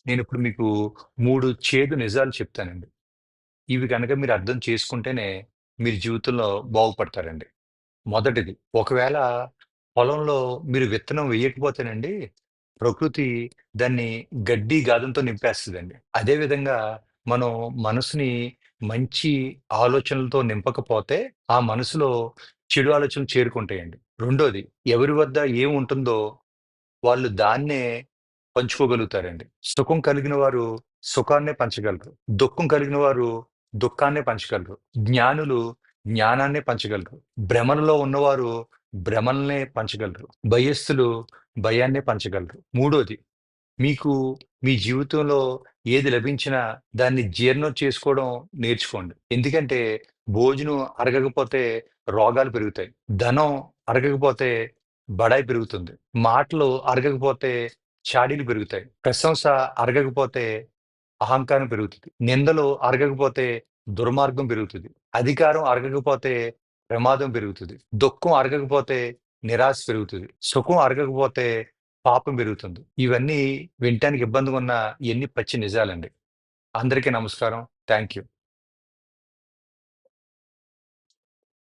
నేనిప్పుడు మీకు 3 చేదు నిజాలు చెప్తానండి. ఇవి గనక మీరు అర్థం చేసుకుంటేనే మీరు జీవితంలో బాగుపడతారండి. మొదటిది, ఒకవేళ పొలంలో మీరు విత్తనం వేయకపోతేనండి, ప్రకృతి దాన్ని గడ్డి, గాదంతో నింపేస్తదండి. అదే విధంగా మనం మనసుని మంచి ఆలోచనలతో నింపకపోతే, ఆ మనసులో చెడు ఆలోచనలు చేరుకుంటాయండి. రెండోది, ఎవరి వద్ద ఏముంటుందో వాళ్ళు దాన్నే పంచుకోగలుగుతారండి. సుఖం కలిగిన వారు సుఖాన్నే పంచగలరు. దుఃఖం కలిగిన వారు దుఃఖాన్నే పంచగలరు. జ్ఞానులు జ్ఞానాన్నే పంచగలరు. భ్రమలలో ఉన్నవారు భ్రమలనే పంచగలరు. భయస్థులు భయాన్నే పంచగలరు. మూడోది, మీకు మీ జీవితంలో ఏది లభించినా దాన్ని జీర్ణం చేసుకోవడం నేర్చుకోండి. ఎందుకంటే భోజనం అరగకపోతే రోగాలు పెరుగుతాయి. ధనం అరగకపోతే బడాయి పెరుగుతుంది. మాటలు అరగకపోతే చాడీలు పెరుగుతాయి. ప్రశంస అరగకపోతే అహంకారం పెరుగుతది. నిందలు అరగకపోతే దుర్మార్గం పెరుగుతది. అధికారం అరగకపోతే ప్రమాదం పెరుగుతది. దుఃఖం అరగకపోతే నిరాశ పెరుగుతది. సుఖం అరగకపోతే పాపం పెరుగుతుంది. ఇవన్నీ వినటానికి ఇబ్బందిగా ఉన్న ఇయన్నీ పచ్చి నిజాలండి. అందరికీ నమస్కారం. Thank you.